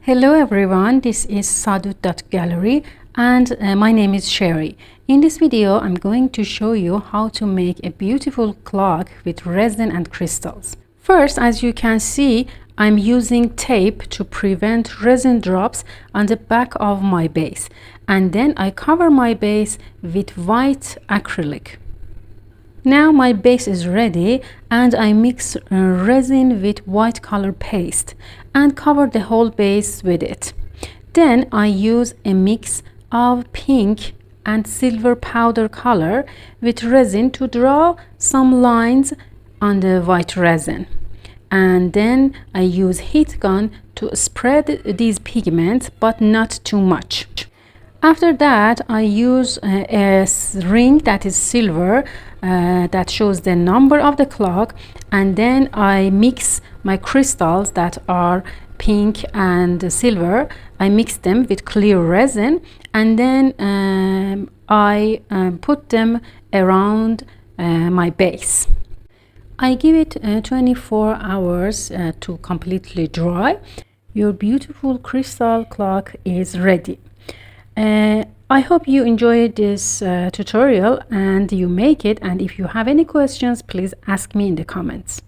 Hello everyone, this is sadout.gallery and my name is Sherry. In this video, I'm going to show you how to make a beautiful clock with resin and crystals. First, as you can see, I'm using tape to prevent resin drops on the back of my base. And then I cover my base with white acrylic. Now my base is ready and I mix resin with white color paste and cover the whole base with it. Then I use a mix of pink and silver powder color with resin to draw some lines on the white resin. And then I use heat gun to spread these pigments, but not too much. After that, I use a ring that is silver that shows the number of the clock, and then I mix my crystals that are pink and silver. I mix them with clear resin, and then I put them around my base. I give it 24 hours to completely dry. Your beautiful crystal clock is ready. I hope you enjoyed this tutorial and you make it, and if you have any questions, please ask me in the comments.